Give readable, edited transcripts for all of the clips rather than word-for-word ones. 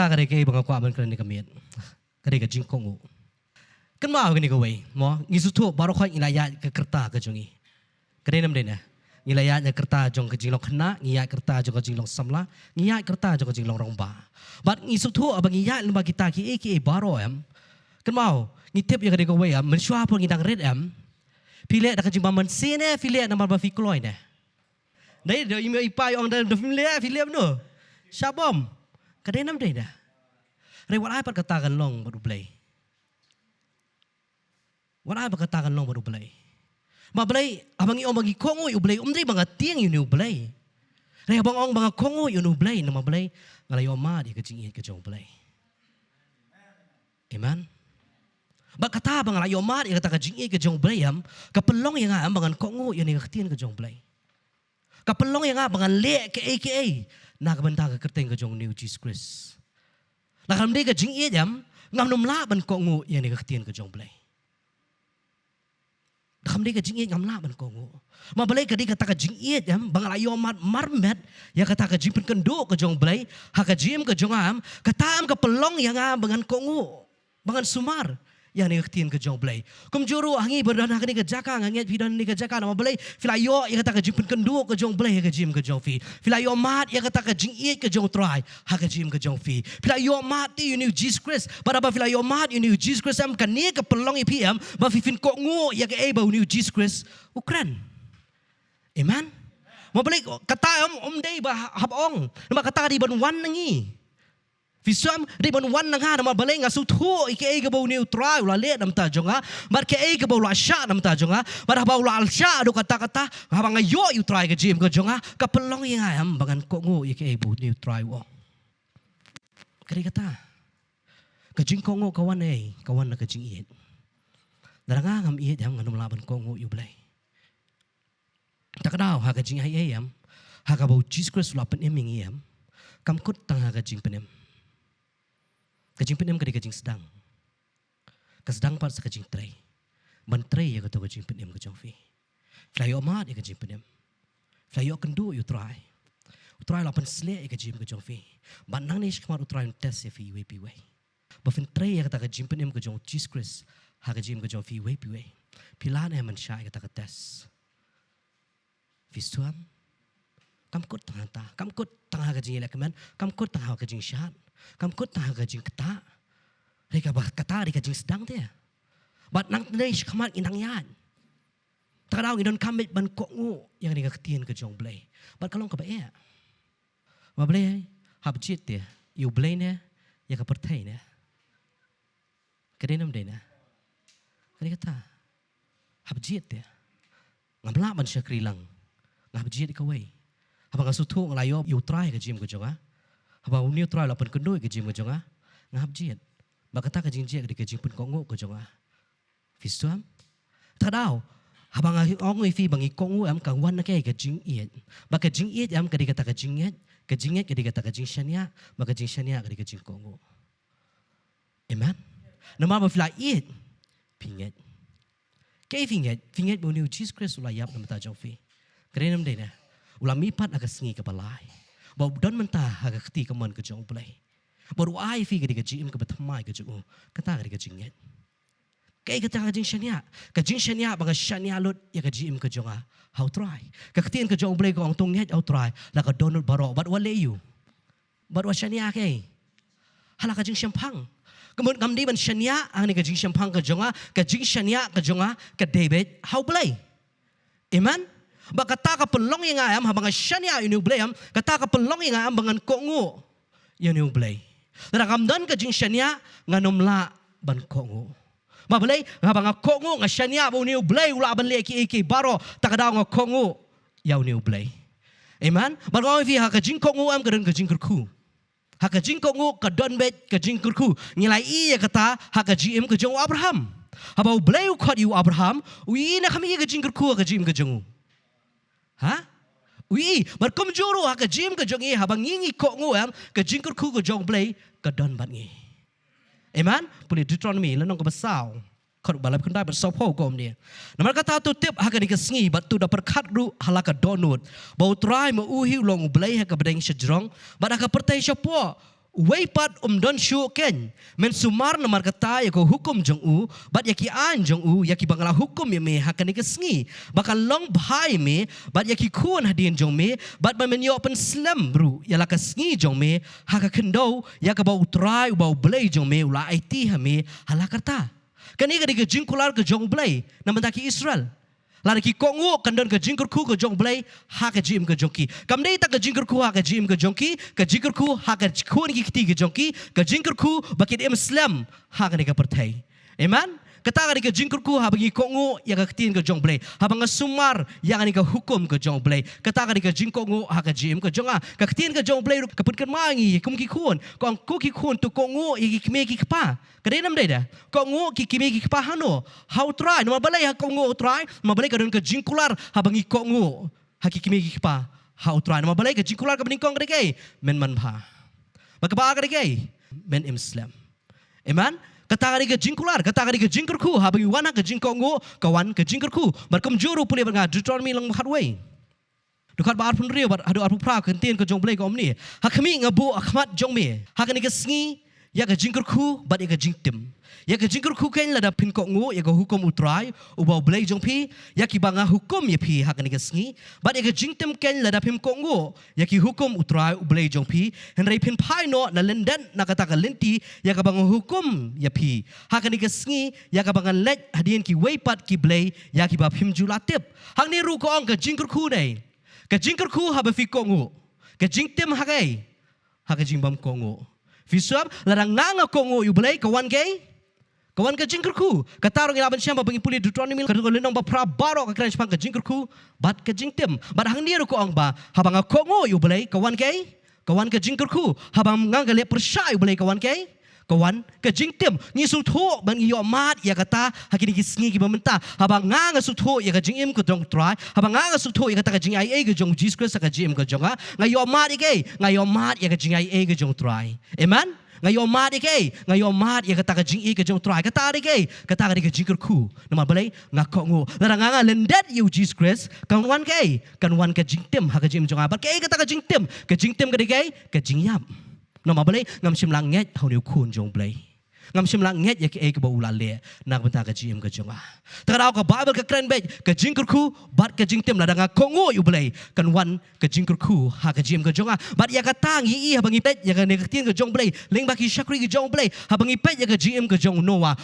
kata kare ke bang kwa ban kare ni kamiet kare ka jingkongu kan mau gini kawai mo ngisu tu baru kau ngilaya ke kerta ke jongi kare nam dena ngilaya ke kerta jong ke jinglong kena ngilaya kerta jong ke jinglong samla ngilaya kerta jong ke jinglong rongba but ngisu tu abang ngilaya lemba kita ki baru kan mau ngitip ya kare kawai mensyua pun ngidang red pilih dak jimba mensine pilih nama bafikloy ne dai do ime ipai ong dan pilih no syabom kare nam dena rewat ai perkatakan long baru play what ai perkatakan long baru play ma play abangi ong bagi kongo yu play umdri banga tiang yu nu play re abang ong banga kongo yu nu play nama play ngalai oma di kejing ke jong play amen ba kata bang ngalai oma di kata kejing ke jong play kapelong yang am bangan kongo yu ni ketian ke jong play kapelong yang am bangan le ke aka na kabanta ke kerteng ke jong new Jesus Christ la kam de ke jing ngam num la ban kongo yu ni ketian ke jong play kam de ke jing ngam la ban kongo ma balai ke de kata ke jing bang ngalai oma marmet ya kata ke jing pen kendo ke jong play ha ke jim ke jong kata am kapelong yang am bangan kongo bangan sumar yang ni ketian ke jong play kum juru hangi berdana ke ni ke jaka nganget pidan ni ke jaka nama play filayo ya kata ke jim pen kendo ke jong play ke jim ke jong fi filayo mat ya kata ke jing ke jong try ha ke jim ke jong fi filayo mat ti you Jesus Christ pada ba filayo mat you Jesus Christ am kan ni ke pelong ipm ba fifin ko ngo ya ke ba you Jesus Christ ukran amen mo balik kata dei ba habong nama kata di ban wan nangi Visam di ban wan nang ha nama balai ngasu thu ike ke bau new try ula le nam ta jonga bar ke ke bau la sha nam ta jonga bar bau la al sha do kata habang ayo you try ke jim ke jonga ka pelong yang ayam bangan ko ngo ike bau new try wo kari kata ke jing ko ngo kawan kawan na ke jing iet daranga ngam iet yang nganum laban ko ngo you blai tak dau ha ke jing ai ha ka bau Jesus Christ lapan eming kam kut tang ha ke jing penem kejing penem kadi kejing sedang. Kesedang part sa kejing tray. Ban tray ya kata kejing penem kejong fi. Flayo mat ya kejing penem. Flayo kendo you try. Utray lapan sle ya kejing kejong fi. Ban nang nish kamar utray test ya fi we pi we. Ba fin tray ya kata kejing penem kejong Jesus Christ. Ha kejing kejong fi we pi we. Pilan ya man sya ya kata ka test. Visuam. Kam kut tang ta. Kam kut tang ha kejing ilak man. Kam kut tang ha kejing syat. Kam kut tah kajing kata, reka bah kata reka jing sedang dia. Bat nang nesh kamat inang yan. Takadaw idon kamit ban kongu yang reka ketian ke jong blay. Bat kalong kabae. Ba blay habjit dia, you blay ne, ya ka pertai ne. Kadenam de ne. Kari kata habjit dia. Ngamla ban syakri lang. Ngabjit kawai. Habang asutu nglayo you try ke jim ke jonga. Haba uniu try lapan kendo ke jim ke jonga ngap jiet ba kata ke jing jiet ke jing pun kongo ke jonga fisuam tadau haba ngong fi bangi kongo am ka wan ke jing iet ba ke jing iet am ke kata ke jing iet ke kata ke jing shania ba ke jing shania ke jing kongo amen nama ba fly iet pinget ke finget uniu Jesus Christ ulayap nam ta jong fi krenam de na ulami pat aga singi ke balai bau don mentah agak keti keman ke jong play baru ai fi ke jing ke betamai ke jong kata ke jing kai kata ke jing shania bang shania lut ya ke jing ke jong how try ke ketien ke jong play ko ong tung net how try la ka donut baro but wale you but wa shania ke hala ke jing champang kemun ngam di ban shania ang ni ke jing champang ke jong ke jing shania ke jong ke David how play amen ba kata ka pelong yang ayam habang syania inu blayam kata ka pelong yang ayam bangan kongo inu blay daram dan ka jing syania nganom la ban kongo ma blay habang kongo nga syania bu inu blay ula ban leki iki baro takadaw nga kongo yaw inu blay amen ba ko fi ha ka jing kongo am ka jing kurku ha ka jing kongo ka don bet ka jing kurku ngilai iya kata ha ka jim ka jong Abraham habau blay ukhat yu Abraham wi na kami ka jing kurku ka jim ka jong ha? Ui, berkom juru ha ke jim ke jongi habang ngingi kok nguam ke jingkur ku ke jong play ke don bat ngi. Amen. Puli Deuteronomy lenong ke besau. Kau balap kendai bersopho kom dia. Nama kata tu tip ha ke dikesngi bat tu da perkat ru halaka donut. Bau try mau uhi long blay ha ke bedeng sejrong bat ha ke pertai syapo weipat don shu ken men sumar namar kata ya ko hukum jong u bat ya ki an jong u ya ki bangala hukum ya me hakan ke sngi bakal long bhai me bat ya ki khun hadin jong me bat man men yo pen slam bru ya la ka sngi jong me haka kendo ya ka bau trai bau blai jong me ula it ha me hala kata kan ika ke jingkular ke jong blai naman ta ki Israel Lari ki kongu kandon ke jingkur ku ke jong blai ha ke jim ke jongki. Kam dei ta ke jingkur ku ha ke jim ke jongki, ke jingkur ku ha ke khun ki kti ke jongki, ke jingkur ku bakit Islam ha ke ka perthai. Amen. Kata ke jingkur ku ha bagi kongu ya ke ktin ke jong blai. Ha bang sumar yang ke hukum ke jong blai. Kata ke jingkongu ha ke jim ke jonga. Ke ktin ke jong blai ke pun kan mangi kum ki khun. Kong ku ki khun tu kongu ki me ki pa. Kadai nam dai dah. Kongu ki me ki pa hano. How try no balai ha kongu try. Ma balai kadon ke jingkular ha bangi kongu ha ki me ki pa. How try no balai ke jingkular ke bening kong kadai men man pha. Ba ka ba kadai men Islam. Amen. Kata ke jingkular, kata ke jingkur ku, habang wana ke jingkongo, kawan ke jingkur ku. Berkem juru pulih berngah, Deuteronomy lang mahatway. Dukat ba arpun rio, bar hadu arpun pra kentien ke jong blai ko omni. Hakami ngabu akmat jong me. Hakani ke sngi, ya ke jingkur ku, bat ya ke jingtim. Ya ke jingkur ku kain lada pin kongo, ya ke hukum utrai, ubau blai jong pi, ya ki banga hukum ya pi hakani ke sngi. Bat ya ke jingtim kain lada pin kongo, ya ki hukum utrai ublai jong pi. Henry pin pai no na lendan na kata ke lenti, ya ke banga hukum ya pi. Hakani ke sngi, ya ke banga let hadien ki weipat ki blai, ya ki bab him julatip. Hang ni ru ko ong ke jingkur ku dai. Ke jingkur ku ha ba fi kongo. Ke jingtim hagai. Ha ke jingbam kongo. Fisab larang nganga kongo yu blai kawan gay. Kawan ke jingkur ku. Katarong ilaban siya bangi puli Deuteronomy kadung lenong ba pra baro ka kran pang ke jingkur ku bat ke jingtim. Bat hang ni ru ko ong ba habang kongo yu blai kawan gay. Kawan ke jingkur ku habang nganga le persya yu blai kawan gay. Kawan ke jingtim ni su tho ban yo mat ya kata hakini ki sngi ki bamenta habang nga su tho ya ka jingim ko dong try habang nga su tho ya kata ka jing ai ke jong Jesus Christ ka jim ko jonga nga yo mat ke nga yo mat ya ka jing ai ke jong try amen nga yo mat ke nga yo mat ya kata ka jing ke jong try kata ka jingker ku nama balai nga ko ngo la nga lendet you Jesus Christ kan wan ke jingtim ha ka jim jonga ba ke kata ka jingtim ka jing yap nama balai ngam sim langet hau ni kun jong blai ngam sim langet ya ke ba ulale nak benta ka jim ka jonga tarau ka bible ka kran be ka jingkur ku bat ka jingtim la nga kongo yu blai kan wan ka jingkur ku ha ka jim ka jonga bat ya ka tangi i ha bangi pet ya ka ne ka tien ka jong blai leng ba ki shakri ka jong blai ha bangi pet ya ka jim ka jong nowa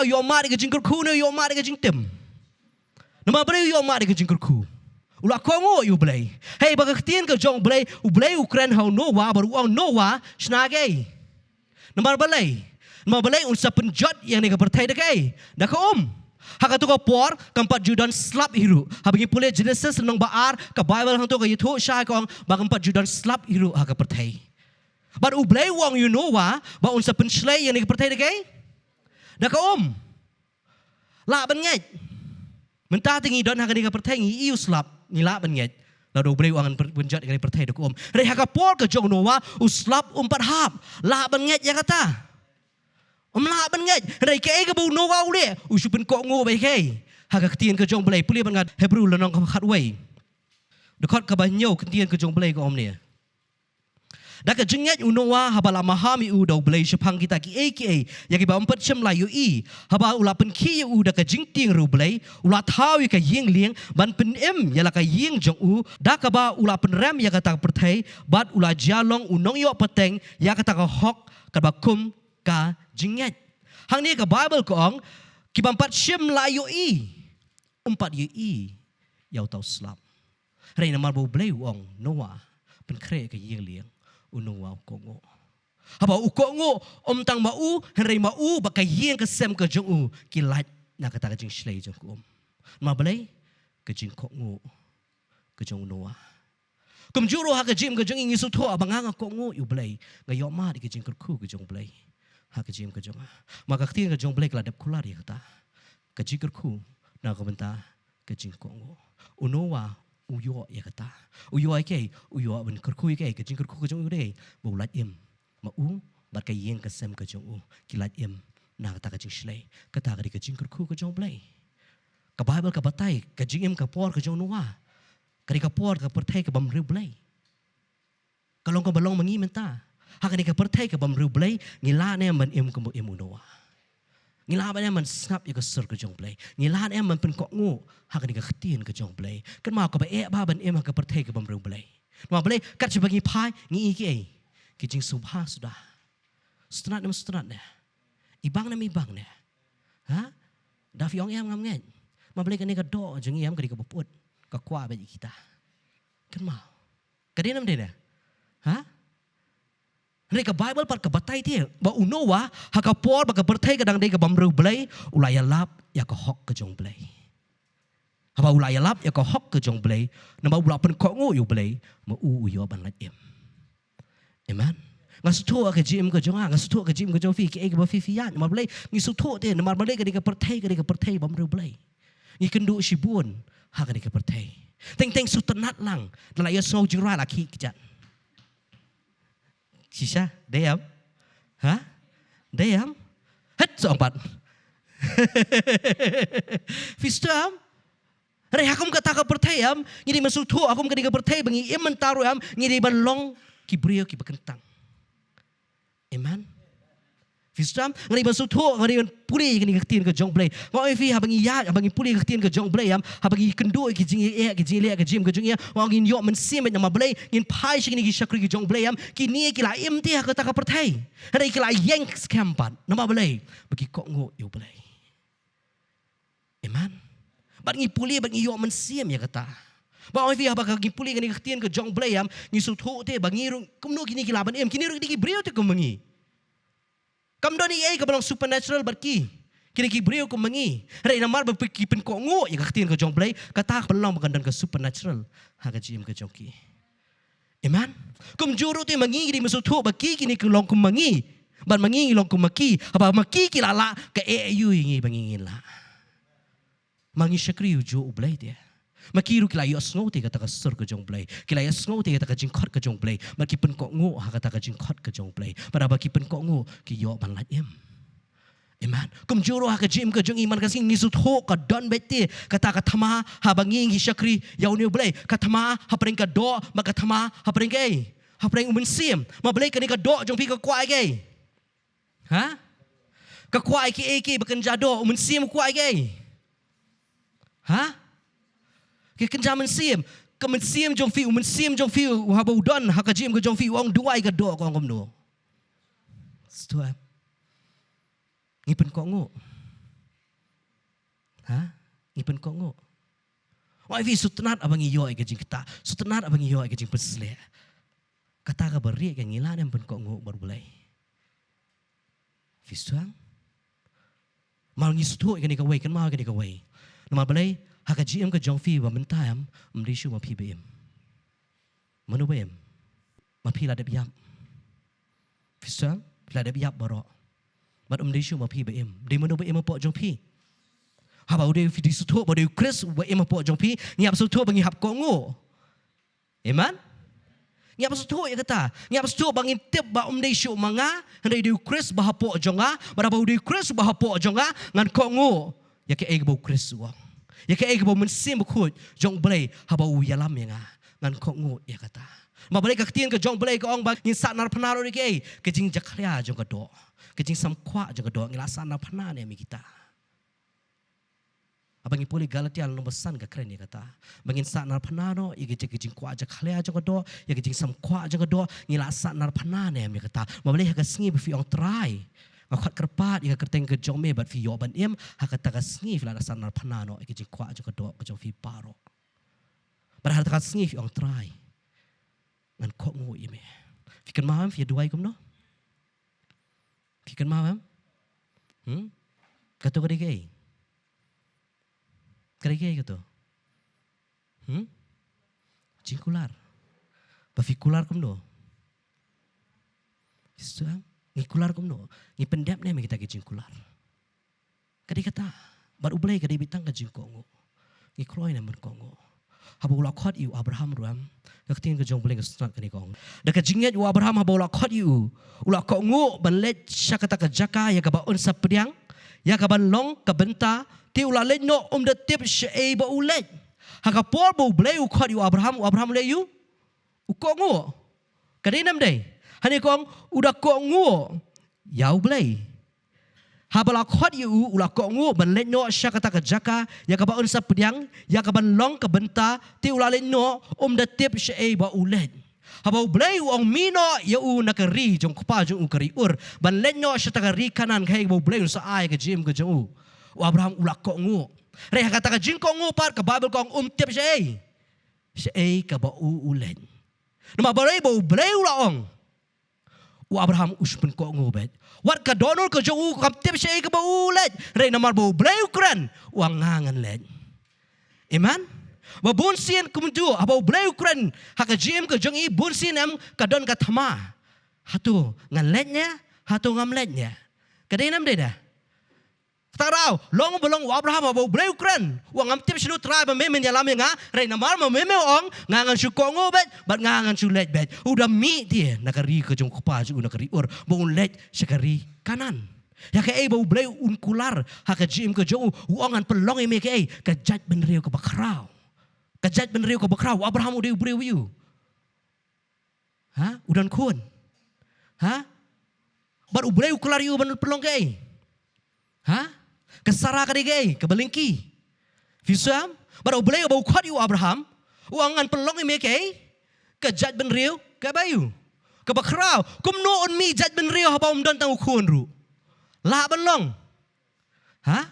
yo ma ka jingkur ku no yo ma ka jingtim nama balai yo ma ka jingkur ku Ula kongo yu blai. Hey baga ketien ke jong blai, u blai Ukraine hau Noah baru uang Noah snagay. Namar balai unsa penjat yang nega pertai dekai. Dah ka Haka tu ka por kampat judan slap hiru. Habagi pule Genesis nang baar ka Bible hang tu ka yutho syai kong ba kampat judan slap hiru haka pertai. But u blai uang you Noah ba unsa penslay yang nega pertai dekai. Dah ka La ban ngai. Mentah tinggi don haka nega pertai ngi iu slap ngila banget lalu beri uangan penjat dengan pertai dok reha kapol ke jong Noah uslap umpat hap lah banget ya kata lah banget rei ke bu Noah ule usupen kok ngo bai ke haka ketien ke jong belai puli bangat Hebrew lenong ka khatway dekat ka banyo ketien ke jong belai ko ni dak jengat Noah habala mahami u do belai sepang kita ki ya ki ba empat sem la yu i haba ula pen ki u dak jingting ru belai ula thau ka ying liang ban pen ya la ka ying jong u dak ba ula pen ram ya kata perthai bat ula jalong unong yo peteng ya kata ka hok ka ba kum ka jengat hang ni ka Bible ko ong ki ba empat sem la yu i empat yu i yau tau slap rei na mar bo belai ong Noah pen kre ka ying liang Noah kongo. Haba u kongo tang mau henry mau bakai yeng ke sem ke jong u kilat na kata ka jing slay jong ku ma balai ke jing kongo ke jong Noah. Kum juro ha ke jim ke jong ingi su tho abanga kongo yu balai ga yo ma di ke jing ku ke jong balai ha ke jim ke jong maka ktin ke jong balai kladap kular ya kata ke jing ku na ko benta ke jing kongo Noah uyo ya kata uyo ke uyo ben kerkui ke jing kerku ke jong dei bulat im ma bat ka yeng ka sem ka jong kilat im na kata ka jing slay kata ka jing kerku ke jong blai ka Bible ka batai ka jing im ka por ke jong Noah ka por ka pertai ka bam riu blai kalong ka balong mangi menta Hak ni ke pertai ke bamru blai ngila ne man im kumbu imunoa. Ngila ba ne man snap ya ke sur ke jong blai. Ngila ne man pen kok ngu hak ni ke khtien ke jong blai. Kan ma ko ba e ba ban im ke pertai ke bamru blai. Ma blai kat je bagi pai ngi ki ai. Ki jing subha sudah. Setrat ne. Ibang ne mi bang ne. Ha? Da fiong em ngam ngen. Ma blai kan ni ke do jeng em ke di ke boput. Ka kwa ba kita. Kan mau. Kadin nam de ne. Ha? Mereka Bible part ke batai dia. Ba unowa haka por ba ke bertai kadang de ke bamru blai ulaya lap ya ke hok ke jong blai. Haba ulaya lap ya ke hok ke jong blai. Nama ula pen kok ngo yu blai ma u yo ban lat em. Amen. Ngasutu ke jim ke jong ngasutu ke jim ke jong fi ke ba fi fian ma blai ngisutu dia nama blai ke de ke bertai bamru blai. Ngi kendu sibun haka de ke bertai. Teng sutenat lang dalam ya snow jura laki kejat. Sisa, diam. Hah? Diam. Het seompat. Fistam. Hari hakum kata ke pertayam, ngiri masuk tu hakum kadi ke pertay bangi iman taruam ngiri balong kibrio ki bekentang. Amen. Fistam ngiri masuk tu ngiri puri kini ketien ke jong play. Ngoi fi habangi ya habangi puri ketien ke jong play am habangi kendo ki jing ki jing le ke jim ke jong ya wangin yo men sim nama play ngin pai sing ni syakri ki jong play am kini ki la im ti ha kata ka pertai. Hari ki la yang skampan nama play bagi kok ngo yo play. Amen. Bat ngi puli bat ngi yo men sim ya kata. Ba oi fi habangi puli kini ketien ke jong play am ngi su thu te bangi ru kumno kini ki la ban em kini ru ki brio te kumengi. Kamdoni ay kabalong supernatural barki. Kini ki brio ko mangi. Rai namar berpikir pen ko ngo ya kaktin ke jong play kata belong bagandan ke supernatural ha ka jim ke jongki. Amen. Kum juru tu mangi di masuk tu baki kini ke long kum mangi. Ban mangi long kum maki. Apa maki ki lala ke yu ngi bangingin la. Mangi syakri ju ublay dia. Makiru kila yo sngo te kata ka sur ke jong play. Kila yo sngo te kata ka jingkot ke jong play. Maki pen kok ngo ha kata ka jingkot ke jong play. Pada baki pen kok ngo ki yo ban lat em. Amen. Kum juro ha ka jim ke jong iman ka sing ngisut ho ka don bete kata ka thama ha bangi ngi syakri yaw ni play. Ka thama ha pring ka do maka thama ha pring ke. Ha pring umen sim. Ma play ka ni ka do jong pi ka kwai ke. Ha? Ka kwai ki bekan jado umen sim kwai ke. Ha? Ke kenjaman sim, kemen sim jong fi, umen sim jong fi, haba udon, haka jim ke jong fi, wong dua ke do ko ngom no. Setua. Ngipen kok ngo. Ha? Ngipen kok ngo. Wai fi sutenat abang iyo ke jing kita, sutenat abang iyo ke jing pesle. Kata ka beri ke ngilan yang pen kok ngo baru bulai. Fi suang. Mal ngisutu ke ni ka wei kan mal ke ni ka wei. Nama bulai haka GM ke jong fi wa mentayam mrishu ma pi bem manu bem ma pi la de yap fisam la de yap baro bat mrishu ma pi bem de manu bem po jong fi ha ba de fi su tho ba de chris wa em po jong fi nyap su tho bangi hap ko ngo amen nyap su tho ya kata nyap su tho bangi tip ba mrishu manga de chris ba po jonga ba de chris ba po jonga ngan ko ngo ya ke e bo chris wa ya ke ego men sim khut jong blay haba u yalam ya ngan kok ngo ya kata ma blay ka tien ke jong blay ko ong ba ngin sat nar phana ro ke jing jakhlya jong ka do ke jing sam khwa jong ka do ngila sat nar phana ne mi kita abang ipuli Galatia no besan ka kren ya kata bangin sat nar phana no ya ke jing khwa jakhlya jong ka do ya ke jing sam khwa jong ka do ngila sat nar phana ne mi kata ma blay ka sngi bi ong try Akhat kerpat ika kerteng ke jong me bat fi yo ban em hakata ka sngi fla san nar panano ke jing kwa jo ka do ke jong fi paro padahal ta sngi fi ong try ngan kok ngo ime fikan maham fi duai kum no fikan maham kato ka dikei kato jingkular ba fi kular kum no Islam ngikular kum no ngi pendap ne kita ke jingkular kadi kata bar ublay kadi bitang ke jingkongo ngi kloy ne men kongo haba ula khot yu Abraham ruam dak tin ke jong bleng ke snat kani kong dak jinget yu Abraham haba ula khot yu ula kongo ban let syakata ke jaka ya ka ba un sapdiang ya ka ban long ka benta ti ula let no de tip she ba ulet ha ka por bo blay u khot yu Abraham le yu u kongo kadi nam dei Hani kong udah kok ngu yau blay. Habala khot yu ula kok ngu ban let no sya kata kejaka ya ka ba un sa pediang ya ka ban long ka benta ti ula let no da tip sya ba ulet. Habau blay uang mino ya nakari jong kupa jong ukari ur ban let no sya takari kanan kai bau blay sa ai ka jim ka jong u Abraham ula kok ngu. Re kata ka jing kok ngu par ka Bible kong tip sya ka ba ulet. Nama balay bau blay ula ong. U Abraham uspun kok ngobet. Wat ka donor ka jong kam tip siya ka baulet. Re namar bau blay ukran uang ngangan let. Amen. Ba bunsin kumundu abau blay ukran haka jim ka jong bunsin am ka don ka thama. Hatu ngan letnya, hatu ngam letnya. Kadai nam de dah. Tarau, long belong Abraham abau blay ukran uang am tip silu try ba memen yalam nga re namar ma meme ong ngangan su kok ngobet bat ngangan su let bet. Udah mi dia nakari ka jong kupa ju nakari ur bau let sekari kanan. Ya ka bau blay unkular haka jim ka jong uangan pelong ime ka kajat benriu ka bakrau. Kajat benriu ka bakrau Abraham udah ubreu you. Ha? Udan kun. Ha? Bat ubreu kular you ban pelong ka ha? Kesara kadigay, kabalingki. Fisam, baru boleh bau kuat you Abraham, uangan pelong ime kay, kejat benriu, kabayu, kebakrau, kumno on mi jat benriu haba don tang ukun ru, lah benlong, ha?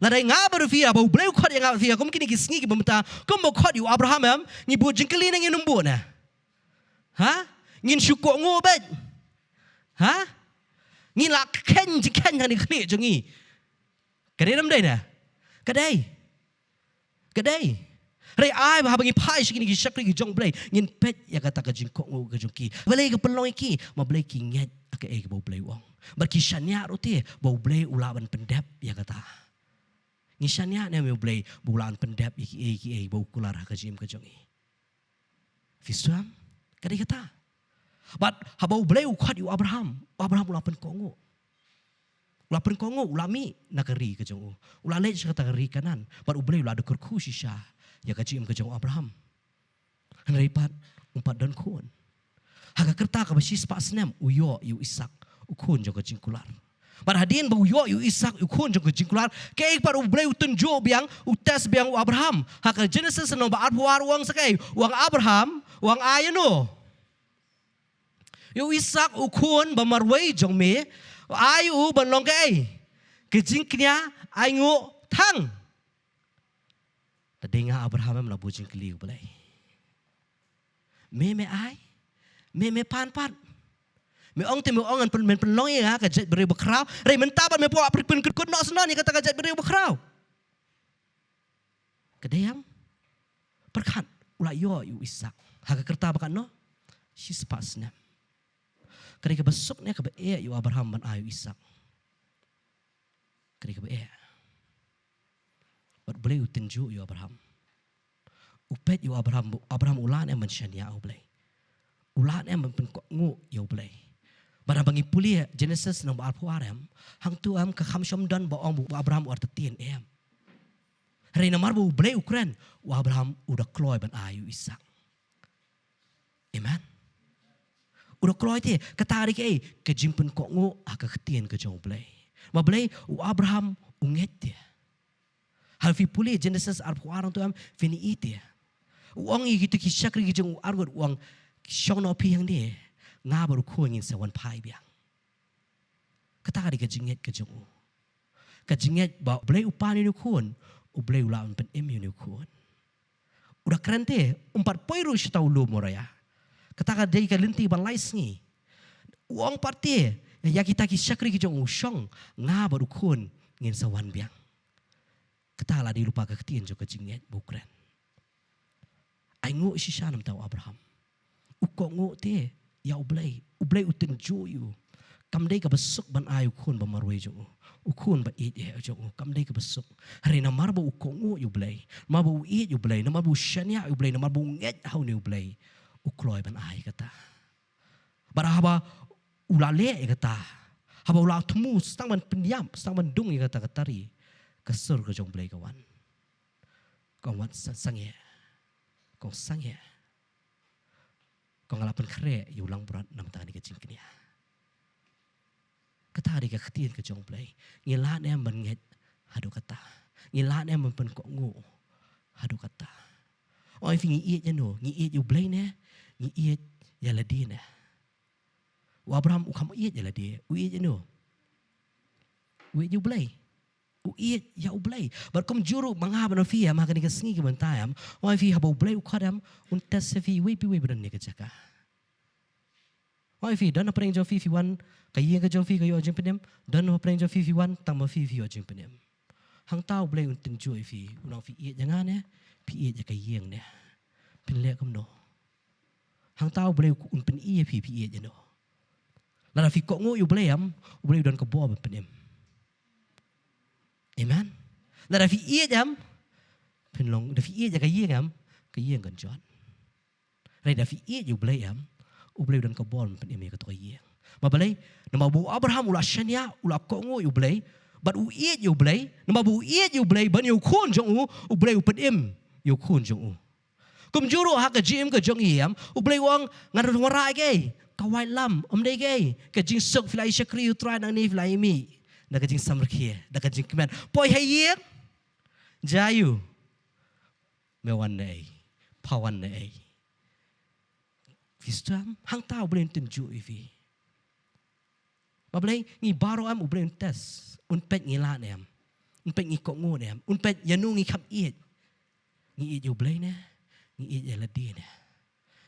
Ladai ngabar via bau boleh kuat yang ngabar via, kum kini kisngi kibamta, kum bau kuat you Abraham am, ngibut jengkeli nang inumbu na, ha? Ngin syukur ngobet, ha? Ngin lak ken jiken yang dikeli jengi. Kadai nam day na. Kadai. Ray ai ba bangi pai sikini ki sakri ki jong blay ngin pet ya kata ka jingkok ngo ka jongki. Balay ka pelong iki ma blay ki nget aka e bau blay wong. Bar ki shanya roti bau blay ulaban pendep ya kata. Ngi shanya ne me blay bulan pendep iki bau kular ka jim ka jongi. Fisuam kadai kata. But habau blay ukat yu Abraham ulapan kongo. Ulapan kongo ulami nakari ka jong ulale sa kari kanan par ublay ulada kurku sisya ya ka jim ka jong Abraham hanripat umpat dan kun haga kerta ka basis pasnem uyo yu Isak ukun jong ka jingkular par hadin ba uyo yu Isak ukun jong ka jingkular kay par ublay utunjo biang utas biang Abraham haka Genesis no ba arpuar uang sakay uang Abraham uang ayano yu Isak ukun ba marway jong me ayu banlong kay kejingknya ayu thang tadinga Abraham am labu jingkli balai me ai me pan me ong te me ong an men penlong ya ka jet beri bakrau re mentaban me po aprik pen kut no senon ni kata ka jet beri bakrau kedayam perkat ula yo yu Isak haga kerta bakan no sis pasna Ketika besoknya ke yu Abraham dan ayu Isak. Ketika boleh utenju yu Abraham. Upet yu Abraham ulan yang mensyania boleh. Ulan yang menpengu yu boleh. Barang bangi puli Genesis nomor alpuarem hang tu am ke khamsyam dan baong Abraham artetien em. Hari namar bu boleh ukuran Abraham udah kloy ban ayu Isak. Amen. Udah keluar itu ketarik kejimpen kok ngo aka ketien ke jauh belai. Ma belai Abraham unget dia. Hal fi puli Genesis arpuarang tu am fini itu ya. Uang gitu kisah kiri jauh argut uang syong no pi yang dia ngabaru ko ngin sawan pai biang. Ketarik kejinget ke jauh. Kejinget ba belai upani ni kun, belai ulaan pen emi ni kun. Udah keren te 4 poiru setau lu moraya. Ketaka day kalinti balais ni. Uang parti ya kita kisakri kijong usong nga baru kun ngin sawan biang. Ketala di lupa ketien jo kejinget bukren. Ai ngo sisanam tau Abraham. Uko ngo te ya ublay uten joyu. Kam day ka besok ban ayu kun ba marwe jo. Ukun ba it ya jo kam day ka besok. Hari na marbo uko ngo yu blay. Marbo it yu blay, na marbo shanya yu blay, na marbo nget how ni blay. Ukloy ban ay kata. Bara haba ulale kata. Haba ulah temu stang ban pendiam, stang ban dung kata katari. Kesur ke jong blay kawan. Kawan sangye. Kau sangye. Kau ngalapan kere, ulang berat nam tangan di kecing kini. Kata hari kekhtian ke jong play. Ngilat yang menget hadu kata. Ngilat yang mempen kok ngu hadu kata. Oh if ngiit ya no, ngiit you play ne, ngiit ya ladi ne. Abraham ukam iit ya ladi, uiit ya no. Uiit you play. Uiit ya ublay. Berkom juru mangha ban fi ma kan ke sngi ke bantayam. Oh if habo ublay ukadam un tes fi we pi we bran ne ke jaka. Oh if dan apa yang jong fi wan kaya ke jong fi kayo jong penem dan apa yang jong fi wan tang ma fi jong penem. Hang tau ublay un tin ju fi unang fi iit jangan ne, pi iit ya kayeng ne. Pin le kam no. Hang tau ublay un pen iit fi iit ya no. Lara fi kok ngo ublay am, ublay dan ke bo ban penem. Amen. Lara fi iit am pin long da fi iit ya kayeng kan jon. Rai da fi iit ublay am ublay dan ke bo ban penem ya ka kayeng. Mabalay, nama bu Abraham ula shania ula kongo ublay, but u iet ublay, nama bu iet ublay ban yu kun jong ublay upen im yu kun jong kum juro ha ka jim ka jong iam ublay wang ngar warai ke kawai lam omdai ke jing sok filai shakri utrai nang ni filai mi da ka jing samrkhie da ka jing kemen poi hayek jayu mewan nei pawan nei vistam hang tau boleh tunjuk ifi. Mabalay ngi baro am ublay tes unpet ngi la nem unpet ngi kok ngo nem unpet yanu ngi khap iet ngi iet ublay ne ngi iet ya ladi ne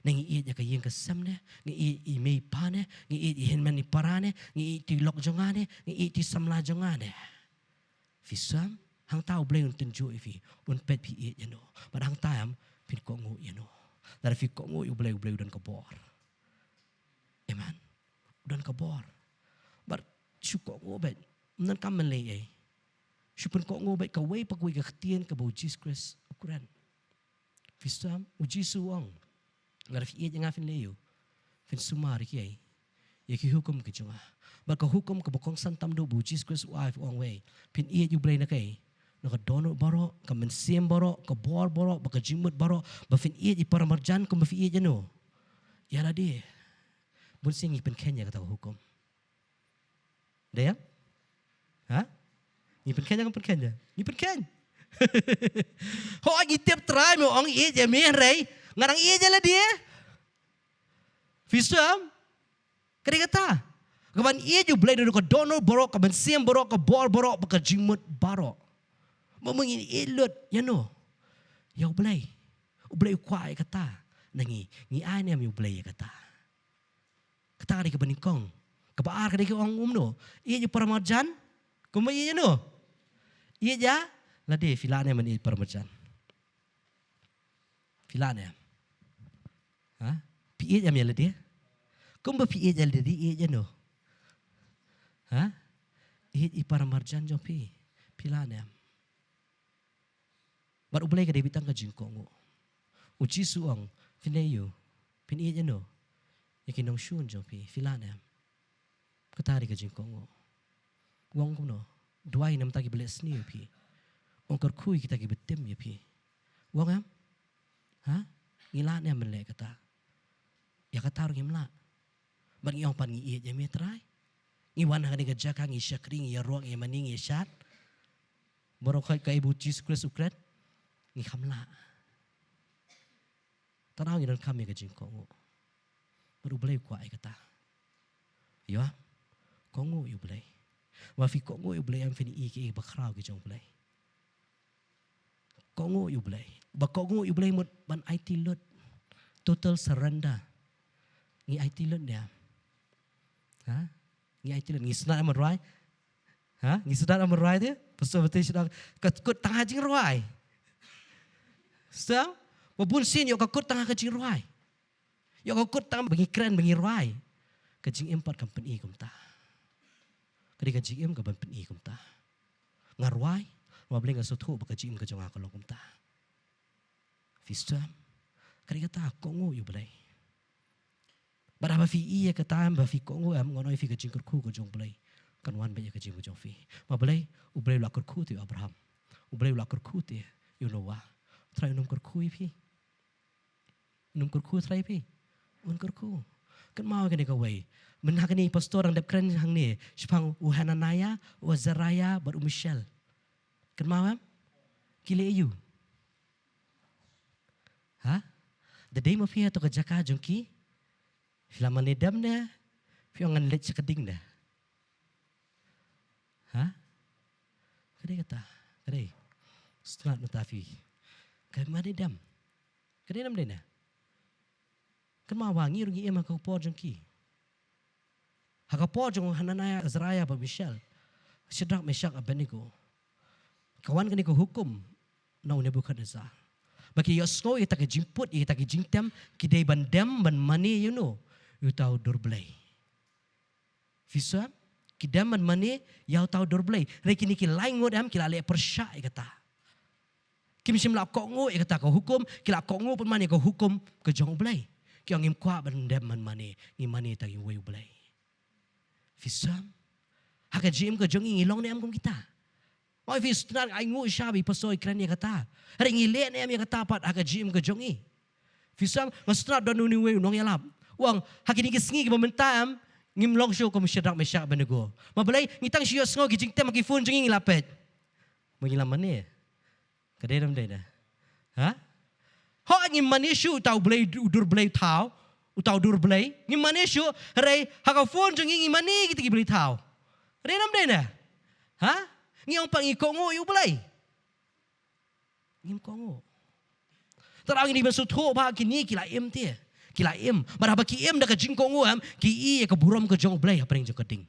ngi iet ya kayeng kesam ne ngi iet i mei pa ne ngi iet i hen man ni para ne ngi iet ti lok jongane ngi iet ti samla jongane visam hang tau ublay tunjuk ifi unpet pi iet yano but hang tam pin kok ngo yano dar fi kok ngo ublay udan kabor. Amen. Udan kabor. But syukok ngobet nan kam lay syupun kok ngobet ka way pagwi ka ktien ka Jesus Christ ukuran visam uji suang ngar fi iet nga fin leyo fin sumari ki ye ki hukum ki junga ba ka hukum ka bokong santam do Jesus Christ wife ong way pin iet you blay na kay no ka dono baro ka mensiem baro ka bor baro ba ka jimut baro ba fin iet i para marjan ko ba fi iet no yala di bun singi pen Kenya ka hukum. Dia? Ha? Ni pen Kenya kan pen Kenya. Ni pen Kenya. Ho agi tiap try mo ang iet ya me rei. Ngarang iet jala dia. Fisam. Kari kata. Kaban iet you blay do ka donor borok ka ban siem borok ka bor borok ka jimut barok. Mo mengin ilut ya no. Ya blay. Blay kwai kata. Nangi ni ai nem you blay kata. Kata kari ka banikong. Kebaar kadang orang no, ia je paramarjan, kumai ia no, ia je, lade filane meni paramarjan, filane, ha, pi ia jam ya lade, kumba pi ia je lade ia je no, ha, ia je paramarjan jo pi, filane, baru boleh kadang bitang kajingkong, uji suang, finayu, pin ia je no, yakin nong shun jo pi, filane. Ketari ka jingkongo. Wong kuno. Duai nam tagi beles ni pi. Wong kerkui kita ki betim ya pi. Wong am? Ha? Ngila ne mele kata. Ya kata orang ngimla. Bagi yang pan ngi ya me try. Ngi wan ha ka jaka ngi syakri ngi ruang ngi maning ngi syat. Borok ka ibu Jesus Christ ukret. Ngi khamla. Tanaw ngi dan kami ka jingkongo. Baru boleh kuai kata. Yo. Kongo you blay. Wafi kongo you blay am fini iki bakrao ki jong blay. Kongo you blay. Ba kongo you blay mut ban IT lot. Total surrender. Ngi IT lot dia. Ha? Ngi IT lot ngi sunat am roy. Ha? Ngi sunat am roy dia. Pasal betul sudah kut tangah jing roy. So, wabun sin yo kut tangah ka jing roy. Yo kut tangah bagi keren bagi roy. Ka jing empat company kum ta. Kadi ka jing ka ban pen kum ta. Ngarwai, mableng ka sotho ba ka jing ka jonga ka kum ta. Fistam. Kadi ka ta kongo you blay. Bara ba fi iya ka ta ba fi kongo am ngono fi ka jing ku ka jong blay. Kan wan ba ka jing ka jong fi. Mablay ublay la ku ti Abraham. Ublay la ku ti you know wa. Try num ku fi. Num ku try fi. Unkurku. Kan mau kan kau way. Menhakan ni pastor ang dapkren hang ni. Sepang Hananaya, Azariah, bar Michelle. Kan mau am? Kile you. Ha? The day mo fiya to kajaka jungki. Filaman ni dam na. Fiya ngan let sa kading na. Ha? Kadai kata. Kadai. Setelah mutafi. Kadai mana dam? Kadai nam dena. Kan mau wangi rungi ema kau po jungki. Hakapo jung Hananaya, Azariah, bar Michelle. Shadrach, Meshach, Abednego. Kawan kan ko hukum na Nebuchadnezzar. Bagi yosgo ita ke jimput ita ke jingtem kidai bandem ban mani you know you tahu dorblay. Fisa kidam ban mani you tahu dorblay. Rekini ki lain ngod am kila le persya kata. Kim sim la kok ngo kata ko hukum kila kok ngo pun mani ko hukum ke jong blay. Ki ngim kwa bandem ban mani ngi mani ta yu blay. Fisa haka jim ke jong ngilong ne am kum kita. Oi vis tran ai ngu shabi pasoi kran ya kata. Hari ngile ne am ya kata pat haka jim ke jongi. Fisam ngastra don ni we nong yalap. Wang hakini ke sngi ke mementam ngim long show kom Shadrach, Meshach, Abednego. Mabalai ngitang siyo sngo ki jingtem ki phone jongi ngilapet. Mo ngilam mane. Kadai ram dai dah. Ha? Ho ngim mane shu tau blai dur blai tau. Utau dur blai. Ngim mane shu rai haka phone jongi ngim mane ki blai tau. Kadai ram dai dah. Ha? Ngiyong pang ikongo yu balay. Ngim kongo. Tarang ini besutho ba kini kila em tie. Kila em. Baraba ki em da ka jing kongo am ki i ka buram ka jong balay apa ring jong kading.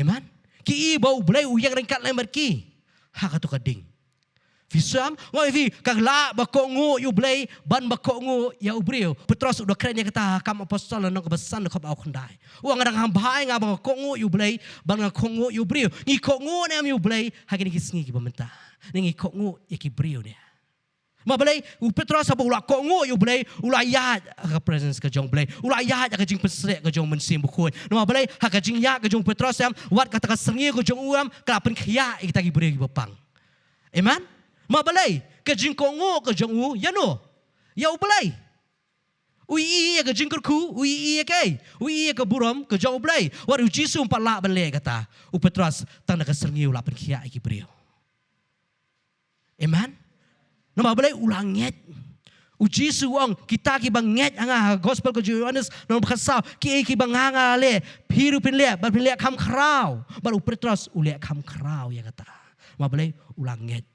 Amen. Ki i bau balay uyang ring kat lembar ki. Ha ka to kading. Fisam ngoi vi kagla ba kongo yu balay ban ba kongo ya ubriu. Petros udah keren ya kata kam apostol nang kebesan ko ba khandai. Uang ngadang hambai nga ba kongo yu balay ban nga kongo yu briu. Ngi kongo ne am yu balay hagini kisngi ki bamenta. Ngi kongo iki briu ne. Ma balay u Petros ba ula kongo yu balay ula ya ka presence ka jong balay. Ula ya ka jing pesrek ka jong mensim bukhoi. Ma balay ha ka jing ya ka jong Petros am wat kata ka sengi ka jong uam ka pen khia kita ki briu ki bapang. Amen. Ma balay ke jing kongo ke jong u ya no. Ya u balay. Ui i ke jing kurku, ui i ke buram ke jong balay. War u Jisu pala balay kata. U Petros tang na ka sengi ula pen khia ki briu. Amen. Nama balay ulang nget. U Jisu ang kita ki bang nget anga gospel ke Yohanes no khasau ki bang anga le piru pin le ban pin le kham khrau. Baru Petros u le kham khrau ya kata. Ma balay ulang nget.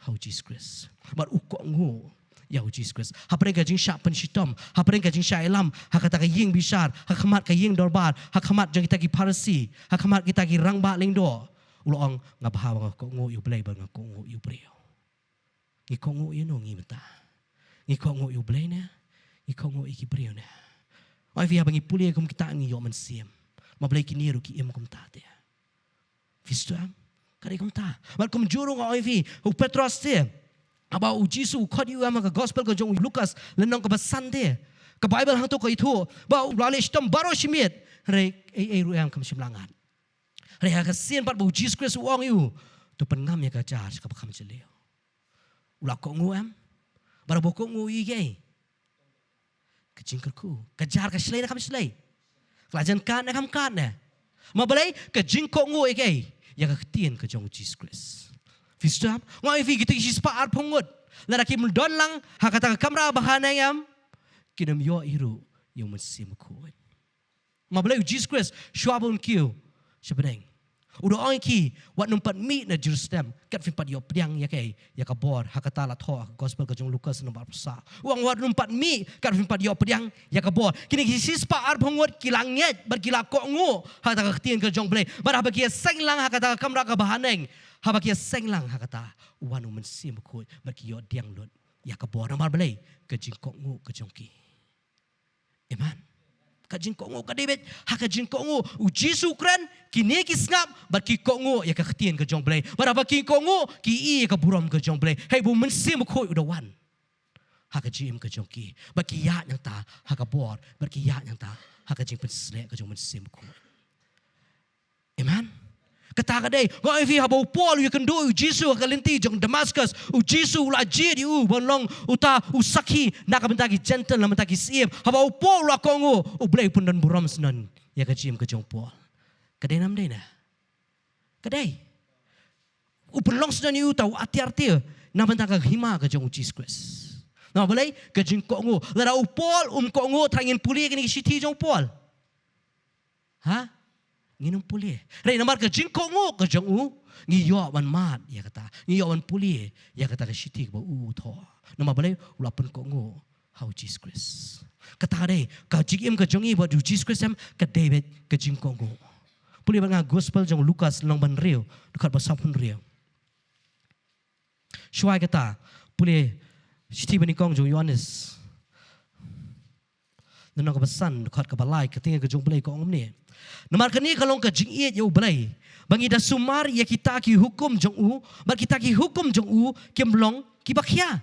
How Jesus Christ. But ukok ngu. Ya Jesus Christ. Hapre ka jing sya penshitom. Hapre ka jing sya elam. Hakata ka ying bishar. Hakamat ka ying dorbar. Hakamat jang kita ki parsi. Hakamat kita ki rangba lingdo. Uloong nga bahawa nga kok ngu yu blay ba nga kok ngu yu brio. Ngi kok ngu yu no ngi mata. Ngi kok ngu yu blay na. Ngi kok ngu iki brio na. Ay vi habang ipuli kum kita ngi yo man siem. Mablay kiniru ki im kum tate. Visto am? Kari kum ta. Mal kum juro nga oivi. U Petros te. Aba u Jisu khot yu ama ka gospel ka jong Lucas lenong ka basan te. Ka Bible hang to ka itu. Ba u lalish tom baro shimit. Re ai ruang kam shimlangan. Re ha ka sien pat bu Jesus Christ uang yu. Tu pengam ya ka charge ka bakam celeo. Ula ko ngu am. Bara boko ngu i gay. Ka jingkerku. Ka jar ka slay na kam slay. Kelajan kan na kam kan na. Mabalay ka jingko ngu i gay. Ya ka ketien ka jong Jesus Christ. Fisdam, ngai fi gitu isi spaar pungut. Lalaki mendon lang hakata ka kamera bahana yam. Kinam yo iru yung mesim kuat. Mabalay Jesus Christ syabun kiu. Sebedeng. Udah orang ki wat numpat mi na Jerusalem kat fin pat yo pedang ya kai ya ka bor hakata la tho gospel ka jong Lukas nomor psa. Uang wat numpat mi kat fin pat yo pedang ya ka bor. Kini isi spaar pungut kilangnyet berkila kok ngu hakata ka ketien ka jong blay. Bar habaki seng lang hakata ka kamera ka bahaneng. Habaki seng lang hakata wanu mensim kuat berki yo diang lot ya ka bor nomor blay ka jing kok ngu ka jong ki. Amen. Kajin kongo kadebet hakajin kongo u Jisu kren kini kisngap bat ki kongo ya ka ketien ka jong blay baraba ki kongo ki i ka buram ka jong blay hey bu mensim ko udawan hakajim ka jong ki bat ki ya yang ta hakabor bat ki ya yang ta hakajin pensle ka jong mensim ko. Amen. Kata kadai, ngoi fi habau Paul you can do u Jisu kalinti jong Damascus, u Jisu ula jid u bonlong uta usaki nak bentagi gentle na bentagi siem. Habau Paul la kongo u blai pun dan buram senan ya kajim ke jong Paul. Kadai nam dai na. Kadai. U bonlong senan u tau arti-arti na bentagi hima ke jong Jesus Christ. Na boleh ke jing kongo. Lara u Paul kongo trangin puli kini siti jong Paul. Ha? Nginum puli. Rai namar ke jing kongo ke jong u ngiyo wan mat ya kata. Ngiyo wan puli ya kata ke siti ba u tho. Nama boleh ulapan kongo how Jesus Christ. Kata dai ka jing ke jong i ba Jesus Christ ke David ke jing kongo. Puli ba nga gospel jong Lukas long ban riu dekat ba sapun riu. Syuai kata puli siti ba ni kong jong Yohanes. Nanong ka pesan dekat ke balai ketinggal ke jong balai ko om ni. Namar kani kalau ke jing iet yo balai. Bangi da sumar ya kita ki hukum jong u, bar kita ki hukum jong u kemlong ki bakhya.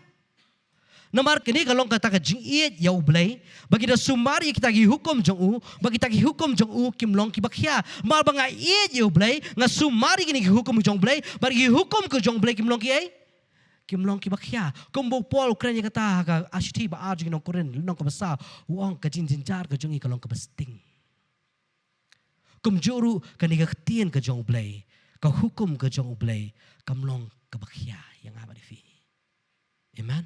Namar kani kalau kata ke jing iet yo balai, bagi da sumar ya kita ki hukum jong u, bagi kita ki hukum jong u kemlong ki bakhya. Mal banga iet yo balai, nga sumar kini ki hukum jong balai, bar ki hukum ke jong balai kemlong ki ai. Kimlong ki bakhya kombo Paul kren ya kata ka ashti ba arjing no koren nong ka basa wong ka jinjar ka jongi kalong ka besting kum juru ka ni ka tien ka jong blai ka hukum ka jong blai kamlong ka bakhya yang apa di fi amen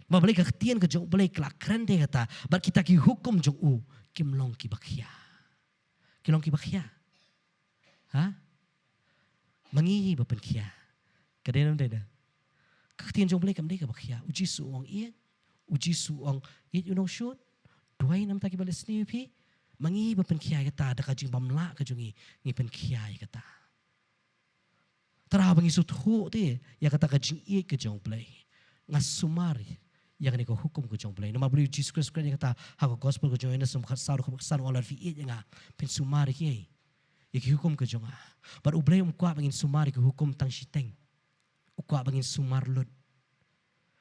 ma blai ka tien ka jong blai kla kren de kata bar kita ki hukum jong u kimlong ki bakhya ha mangi ba pen khya ka de nam de Kaktian jong blai kam dei ka bakhya uji su ong iet you know shoot duai nam ta ki balas ni pi mangi ba pen khia kata da ka jing bamla ka jongi ngi pen khia kata tara bangi su thu te ya kata ka jing iet ka jong blai ngas sumari ya ka ni ko hukum ka jong blai nama beli Jesus Christ kata ha ko gospel ka jong ena sum khat sa ko san olar fi iet nga pen sumari ki ya ki hukum ka jonga bar u blai kwa bangin sumari ka hukum tang siteng ukwa bangin sumarlot.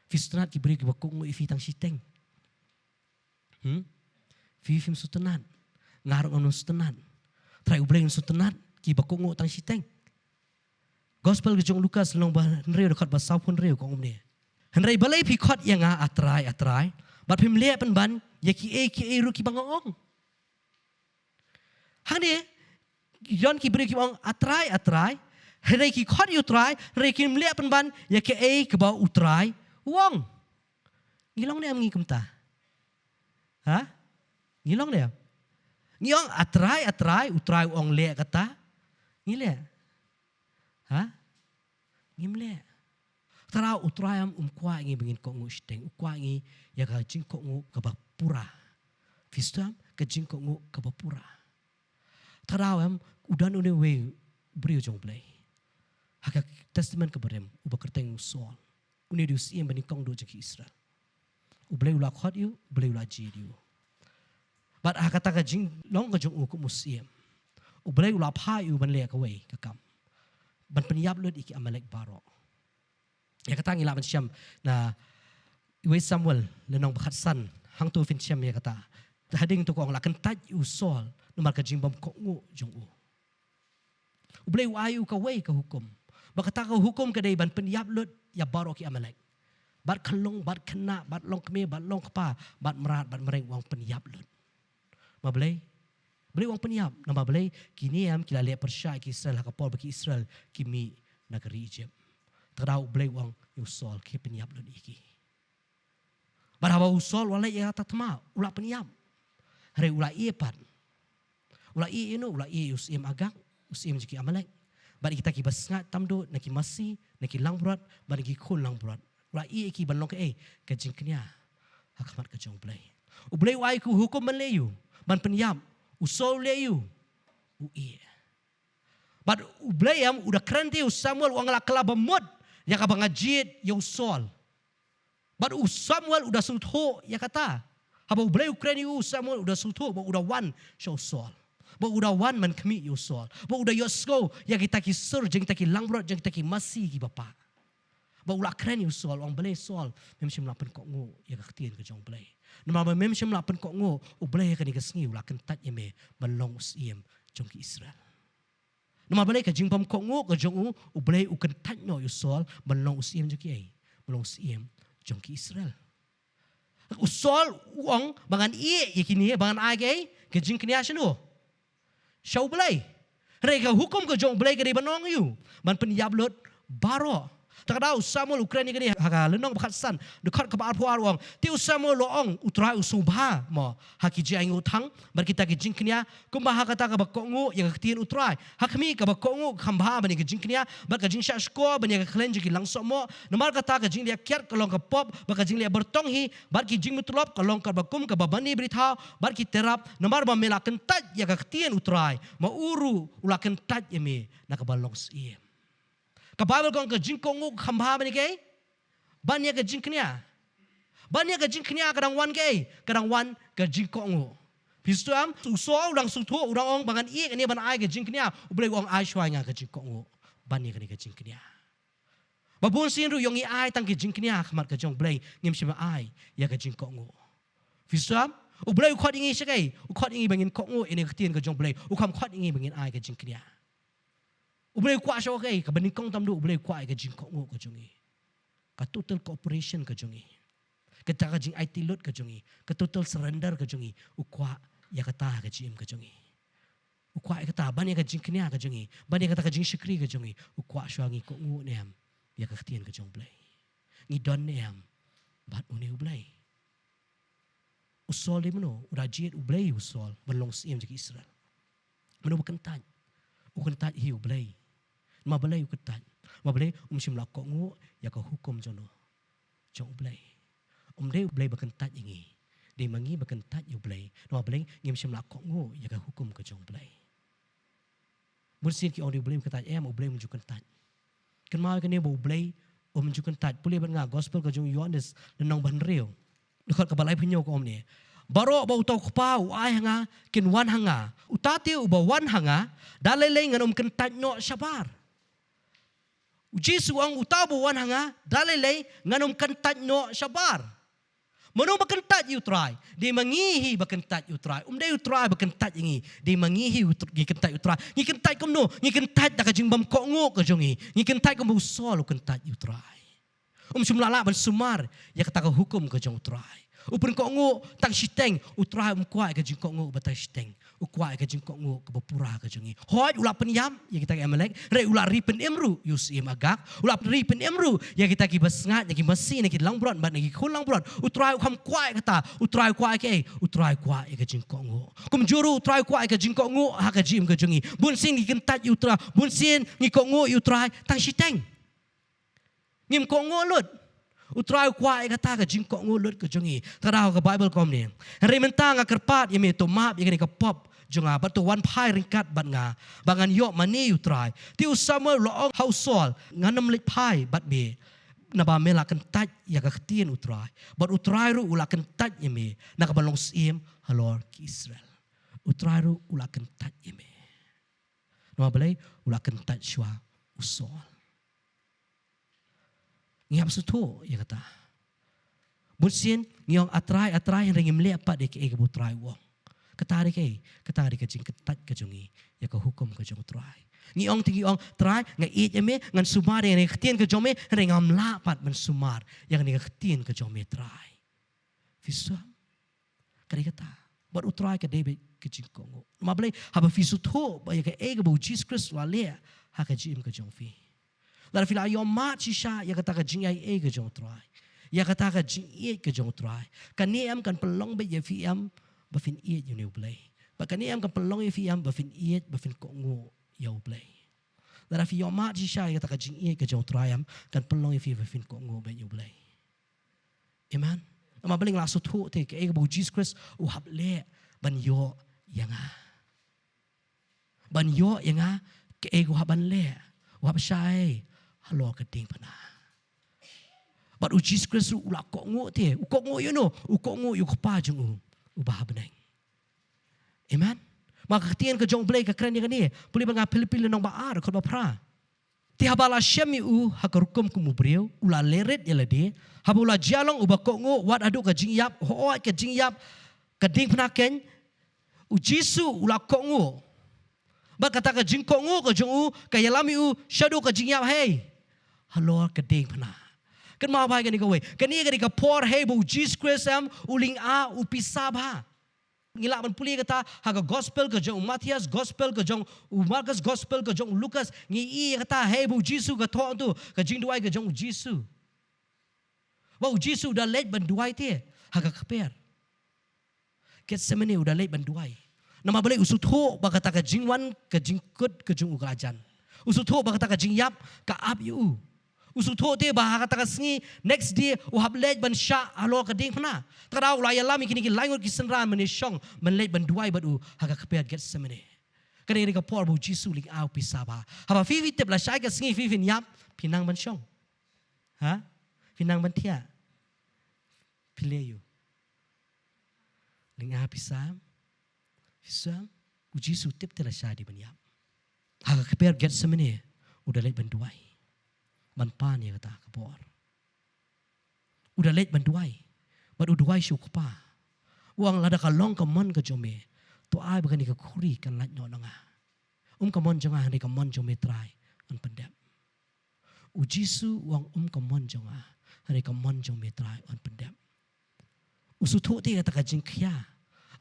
Fistunat ki beri ki bakong ifi tang siteng. Fifim sutenat. Ngarong anu sutenat. Trai ubleng sutenat ki bakong tang siteng. Gospel ke jong Lukas long ba henreu dekat ba saupun reu kong umne. Henrei balai pi khot yang atrai. Bat pim le pen ban ya ki ru ki bangong. Hang de yon ki beri ki bang atrai. Henrei ki khot utrai, henrei ki melihat penban, ya ke ke bawah utrai, wong. Ngilong dia mengi kumta. Ha? Ngilong dia. Ngilong atrai, utrai wong le kata. Ngile. Ha? Ngimle. Tara utrai kwa ngi bengin ko ngusteng, kwa ngi ya ka jing ko ngu ka pura. Fistam ka jing ko ngu ka pura. Tara udan une we brio jong play. Haka testament keberem uba kerteng soal uni dius iem bani kong do jeki Israel ublay ula khot yu ublay ula jid yu but haka ta ka jing long ka jong ku musiem ublay ula pha yu ban le ka wei ka kam ban penyap lut iki amalek baro ya kata ngila ban syam na we Samuel lenong bakhat san hang tu fin syam ya kata hading tu ko la kan taj yu sol nomar ka jing bam ko ngu jong u ublay ayu ka wei ka hukum bakata ka hukum kadai ban penyap lut ya baro ki amalek. Bat kelong, bat kena, bat long keme, bat long kepa, bat merat, bat mereng wang penyap lut. Ma belai wang penyap. Nama belai kini kila lihat persya ki Israel hakapol bagi Israel kimi negeri Egypt. Terau belai wang usol ki penyap lut iki. Barhawa usol walai ya tatma ula penyap. Hari ula iepat. Ula usim agak, usim jiki amalek. Bari kita ki basngat tamdo naki masi naki langburat bari ki khul langburat ula ki banlong ke ke jingknya hakamat ke jong blai u blai wai ku hukum ban leyu ban penyam usol leyu u but u blai udah keren tiu Samuel wang la kala bamut ya ka bangajit ya usol but u Samuel udah sutho ya kata haba u blai u keren u Samuel udah sutho udah wan show sol Ba udah wan man kami yosol. Ba udah yosko yang kita ki sur jeng kita ki langbrot jeng kita ki masih ki bapa. Ba ulah keren yosol orang belai sol mem sim lapen kok ngo ya kaktien ke jong belai. Nama mem sim lapen kok ngo u belai kan igasngi ulah kentat yeme balong usiem jong ki Israel. Nama balai ka jing pam kok ngo ka jong u balai u kan tat no Saul balong usiem je ki balong usiem jong ki Israel. Saul uang bangan ye kini bangan ai ke jing kini asno. Shau balai. Reka hukum ka jong balai ka di banong yu. Man penyab lot baro. Takadaw Samuel Ukraine kini haga lenong bakatsan dekat ke baal puar wang tiu Samuel loong utrai usubha mo haki jang utang bar kita ke jingknya kumba kata ka bakongu yang ketien utrai hakmi ka bakongu khamba bani ke jingknya bar ka jingsha sko bani ka klen jiki langsung mo nomar kata ka jing dia kiat kalong ka pop bar ka jing dia bertong hi bar ki jing mutlop kalong ka bakum ka babani berita bar ki terap nomar ba mela kentat ya ka ketien utrai ma uru ula kentat yemi na ka balong sie. Ka Bible kong ka jingkongu khamba bani ke banya ka jingknya banya ka jingknya kadang wan ka jingkongu pistuam so urang sutu urang ong bangan i ni ban ai ka jingknya ublei ong ai shwanya ka jingkongu banya ka jingknya babun sin ru yong i ai tang ka jingknya khamat ka jong blei ngim shima ai ya ka jingkongu pistuam ublei khot ingi shakai khot ingi bangin kongu ini ktien ka jong blei ukham khot ingi bangin ai ka jingknya ublei kwa sho kai ka baning kong tam du ublei kwa ka jing kong ka jongi ka total cooperation ka jongi ka ta ka jing IT lot ka jongi ka total surrender ka jongi ukwa ya ka ta ka jim ka jongi ukwa ka ta ban ya ka jing knya ka jongi ban ya ka ta ka jing shikri ka jongi ukwa sho ngi kong nem ya ka ktien ka jong blei ngi don nem bat uni ublei usol dimno urajiet ublei usol balong sim je Israel mano bukan ukentat hi ublei ma balai uketat ma balai sim la ko ngu ya ka hukum jono jong blai dei blai bakentat ingi de mangi bakentat yu blai ma balai ngim sim la ko ngu ya ka hukum ka jong blai bursin ki odi blai ketat blai menju kentat kan ma ka ne bo blai menju kentat pulih ban nga gospel ka jong Yohanes lenong ban reu dekat ka balai penyo ko ne baro ba utaw kpa ai hanga kin wan hanga utati uba wan hanga dalai ngan kentat no sabar Jisu ang utabo wan hanga dalay nganom kentat no sabar. Mano bakentat yu try. Di mangihi bakentat yu try. Day yu try bakentat ingi. Di mangihi gi kentat yu try. Ngi kentat kom no. Ngi kentat da kajing bam ko ngo ka jongi. Ngi kentat kom usol kentat yu try. Sumlala ban sumar ya kata hukum ka jong try. Upun ko ngo tang siteng utray kwa ka jing ko ngo batang siteng. Ukwa ka jing ko ngo ka bapura ka jongi. Hoy ula penyam ya kita emelek re ula ripen emru yus agak ula ripen emru ya kita ki basngat ya ki masi ne ki langbron ban ki khul langbron utray kham kwa kata utray kwa ya ka jing ko ngo. Kum juru utray kwa ka jing ko ngo ha ka jim ka jongi. Bun sin ki kentat utra bun sin ni ko ngo utray tang siteng. Ngim ko ngo lut utrai kwa kata ka jing ko ngulut ka jongi taraw ka Bible kom ni rementa nga kerpat yemi to map yemi ka pop jonga bat to wan pai ringkat bat nga bangan yo mani utrai ti usama loong household nganam lit pai bat be na ba mela kentat ya ka ktien utrai bat utrai ru ula kentat yemi na ka balong sim halor ki Israel utrai ru ula kentat yemi no balai ula kentat shwa usol ngap sutu ya kata bursin ngiong atrai yang ringim le apa de ke bu trai wong kata de ke jing ketat ke jongi ya ka hukum ke jong trai ngiong tinggi ong trai nga it yame ngan sumar yang ktien ke jome ringam la pat men sumar yang ni ktien ke jome trai fisam kari kata buat utrai ke debe ke jing kongo mablai haba fisu tho ba ya ke bu Jesus Christ wale ha ka jim ke jong fi Lar fila yo mat shisha ya kata ka jing ai ke jong try. Ya kata ka jing i ke jong try. Kan ni am kan pelong be ye fi am ba fin i you new play. Ba kan ni am kan pelong ye fi am ba fin i ba fin ko ngo yo play. Lar fi yo mat shisha ya kata ka jing i ke jong try am kan pelong ye fi ba fin ko ngo be you play. Amen. Ama baling la sutu te ke bu Jesus Christ u hab le ban yo yanga. Ban yo yanga ke ego haban le. U hab shai halo keding pana. But Jesus Christ ula kok ngo te, u kok ngo you know, u kok ngo you kpa jung u bah beneng. Amen. Maka ketien ke jong blai ke kren ni puli banga Pilipili nong ba ar ko ba pra. Ti habala syami u hakarukum ku mubriu ula leret yala de, habula jalong u ba kok ngo wat adu ke jing yap, ho ke jing yap keding pana ken u Jisu ula kok ngo. Ba kata ka jing ko ngu ka jong u ka yalami u shadow ka jing yap hey. Halor ka ding pana. Kan ma bai ka ni ka we. Kan ni ka ni ka por hey bu Jesus Christ am uling a upisa ba. Ngila man puli kata haga gospel ka jong Matias gospel ka jong Marcus gospel ka jong Lucas ngi i kata hey bu Jesus ka tho tu ka jing duai ka jong Jesus. Ba Jesus dah let ban duai te haga kaper. Ket semene udah let ban duai. Nama boleh usutho ba kata ka jing wan ka jing kut ka jong kerajaan. Usutho ba kata ka jing yap ka ap yu. Usutho te ba kata ka sngi next day u hab let ban sha halo ka ding pana. Tarau la yala mi kini ki langut ki senra meni shong men let ban duai badu haga kaper get semene. Kada iri ka por bu jisu ling au pisaba. Haba fifi tep la shai ka sngi fifi yap pinang ban shong. Ha? Pinang ban tia. Pilih yu. Ling au pisam. Pisam. U jisu tep te la shai di ban yap. Haga kaper get semene udah let ban duai. Ban pan ya kata kapor. Udah let ban duai. Ban duai syuk pa. Uang lada kalong ka mon ka jome. To ai bagani ka kuri kan lat no nga. Ka mon jonga ni ka mon jome try an pendep. U Jisu uang ka mon jonga. Hari ka mon jome try an pendep. Usutu ti kata ka jingkya.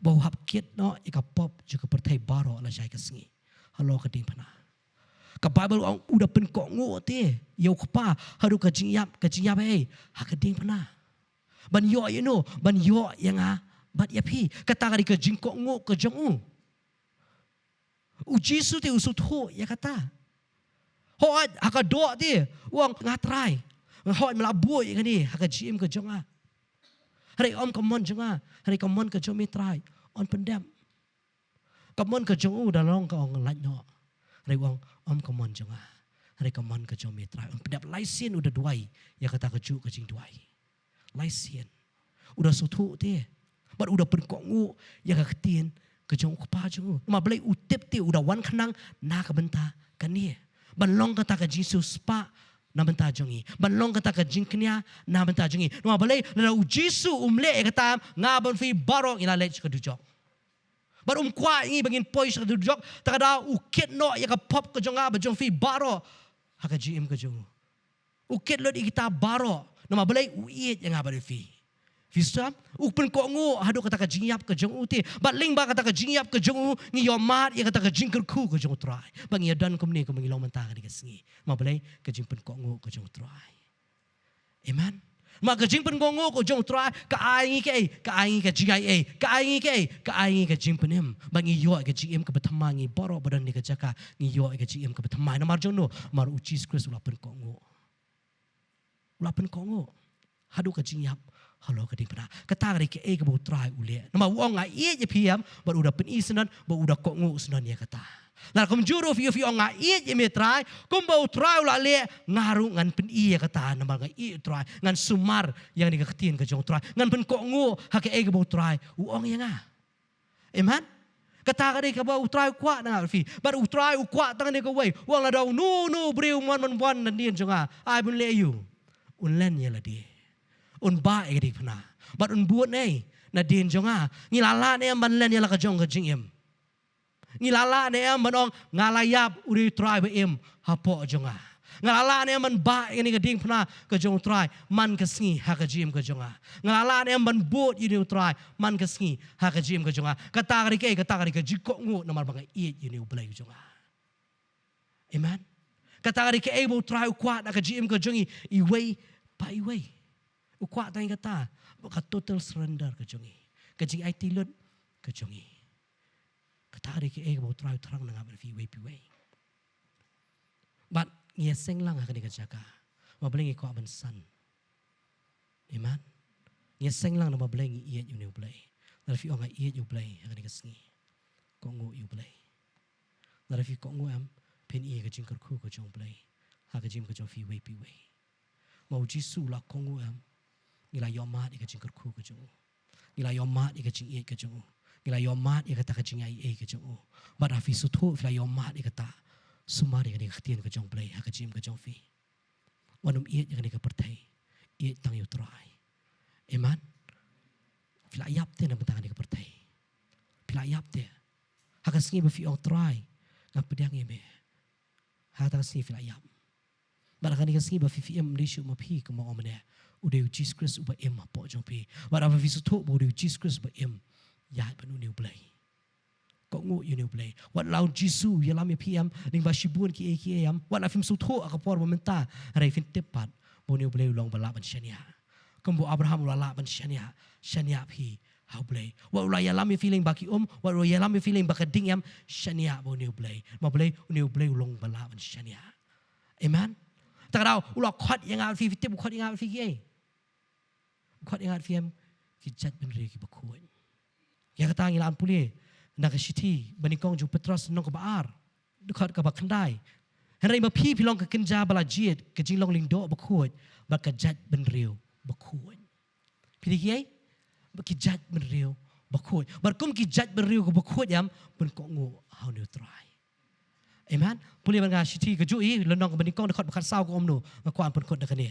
Bau hap kit no ika pop juga pertai baro la jai ka singi. Halo ka ding pana. Ka Bible ang udah pen kok ngu te yo kpa haru ka jingyap eh ha ka ding pana ban yo you know ban yo yang bat ya pi kata ka jing kok ngu ka jong u Jisu te usut ho ya kata ho ha ka do te wang ngatrai ho melabu ya ni ha ka jim ka jong hari om kamon jong hari kamon ka jong mi trai on pendam kamon ka jong da long ka ong lat no hari wang om kamon jonga hari kamon ka jom metra om pedap laisien udah duai ya kata keju ke jing duai laisien udah sutu te bar udah perkongu ya ka ketien ke jong pa jong ma blai utip te udah wan khanang na ka benta kani ban long kata ka Jesus pa na benta jongi ban long kata ka jing knya na benta jongi ma blai na u Jesus umle kata ngaban fi barong ina lech ka dujok Bar kwa ingi bangin pois ka dudjok takada ukit no ya ka pop ka jonga ba jong fi baro ha ka GM ka jong ukit lot ikita baro nama balai uiet yang ngaba fi fisam upen ko ngu hadu kata ka jingyap ka jong uti bat ling ba kata ka jingyap ka jong ngi yomat ya kata ka jingker ku ka jong try bang ya dan komni ko mangilong manta ka digasngi ma balai ka jingpen ko ngu ka jong try amen Maka jing pen gongo ko jong try ka ai ka GIA ka ai ka jing penem bangi yo ka GM ka batamangi boro badan ni ka jaka ngi yo ka GM ka batamai na marjong no mar ucis Chris ulapen kongo hadu ka jing yap halo ka ding pada kata ka ka bo try ule nama wong ai je piam bar udah pen isnan ba udah kongo snan ya kata Nah, kum juru fi onga i je metrai, kum bau trai ula le ngaru ngan pen i kata nama ngan i trai ngan sumar yang diketin ke jong trai ngan pen kok ngu hake e bau trai uong yang Amen. Kata ka bau trai kwa na fi, bar u trai u kwa tang ne ka wei, wang la dau nu breu man nan dien jonga, ai bun le you. Un len ya la di. Un ba e di pna. Bar un buat nei na dien jonga, ngilala ne man len ya la ka jong ka jing em. Ngilala ne am manong ngalayap uri try ba em hapo jonga. Ngalala ne man ba ini ka ding pna ka jong try man ka sngi ha ka jim ka jonga. Ngalala ne man bot ini try man ka sngi ha ka jim ka jonga. Kata ka jikok ngu namar bang i ini ulai ka jonga. Amen. Kata ka able try kuat ka jim ka jongi i way pa i way. U kuat tang kata ka total surrender ka jongi. Ka jing ai tilut ka jongi. Kata ka able try terang nang fi way pi way. But ngia seng lang akan dikajaga. Mabelengi ko aban san. Amen. Ngia seng lang na mabelengi iet yu ni ublay. Narafi o nga iet yu ublay akan dikasngi. Ko ngu yu ublay. Narafi ko ngu am pin iya ka jing karku ko jong ublay. Haka jim ka jong fi way pi way. Mau jisu la ko ngu am. Ngila yomat ika jing karku ko jong. Ngila yomat ika jing iet ka jong. Ngila yomat ika ta ka jing ai ka jong. But afi sutu fila yomat ika ta. Sumari kan ikhtien ke jong play ha jim ke jong fi wanum iet kan ka pertai iet tang yu try amen fila yap te na betang ka pertai fila yap te ha ka sngi be fi ong try ngap pedang eme hata si filayam barakan ni kasi ba fifiem di shu ma phi ko mo omne ude Jesus Christ uba em po jong pi bara ba visu tho bo de Jesus Christ ba em ya ba nu new play ko ngu you new play wat lau Jesus ya lam pm ning ba shibun ki am wat la fim su tho ka por ba menta rai fin tepat bo new play long ba la ban shania kombo Abraham la ban shania phi how play what la ya lam feeling baki what ya lam feeling baka ding yam shania bo new play ma play new play long bala ban shania amen ta rao ula khat yang al fi tip khat yang al fi ki khat yang al fi am ki jat ben re ki bakhuan ya kata ngilan puli nak shiti banikong ju Petros nong ka baar khat ka bakhandai henry ma phi pilong ka kenja bala jiet ka jinglong lingdo bakhuan ba ka jat ben reu bakhuan phi ki ki jat ben reu bakhuan bar kum ki jat ben reu ka bakhuan yam ben ko ngo how new try amen puli ban ga shiti ka ju i lonong ka banikong khat bakhat sau ko om no ma kwan pun khot da ka ne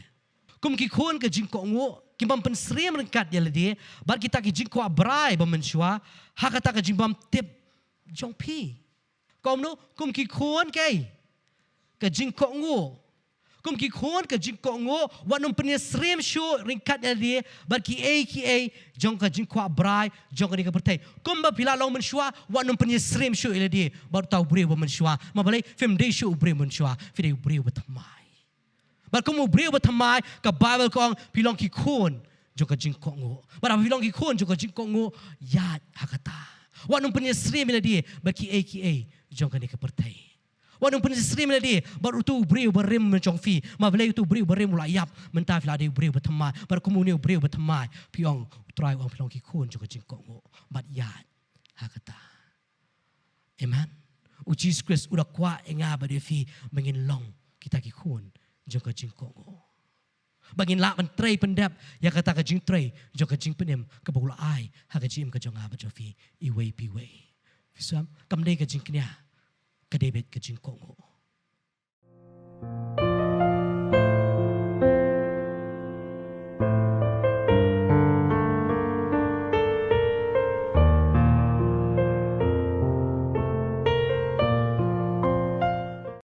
kum ki khon ka jing ko ngo ki bam pen srem ran kat ya ledi bar kita ki jing ko abrai bam menshwa ha kata ka jing bam tip jong pi kom no kum ki khon kai ka jing ko ngo kum ki khon ka jing ko ngo wanum pen srem shu ring kat ya ledi bar ki a jong ka jing ko abrai jong ka ni ka pertai kum ba pila long menshwa wanum pen srem shu ya ledi bar tau bre bam menshwa ma balai fem de shu bre menshwa fi de bre batmai bar kamu beri bertamai ke Bible kong pilong ki khon juga jing kong ngo bar pilong ki khon juga jing kong ngo yat hakata wanum punya sri melodi baki aka jong kan ke pertai wanum punya sri melodi bar utu beri berem mencong fi ma belai utu beri berem layap mentah fila de beri bertamai bar kamu ni beri bertamai piong try wang pilong ki khon juga jing kong ngo bat yat hakata amen Jesus Christ udah kuat enga ba de fi mengin long kita ki khon jong jing ko bagin la ban tray pendap ya kata ka jing tray jong jing penem ka bula ai ha ka jim ka jong aba jofi I way pi way fisam kam dei ka jing knya ka debet ka jing ko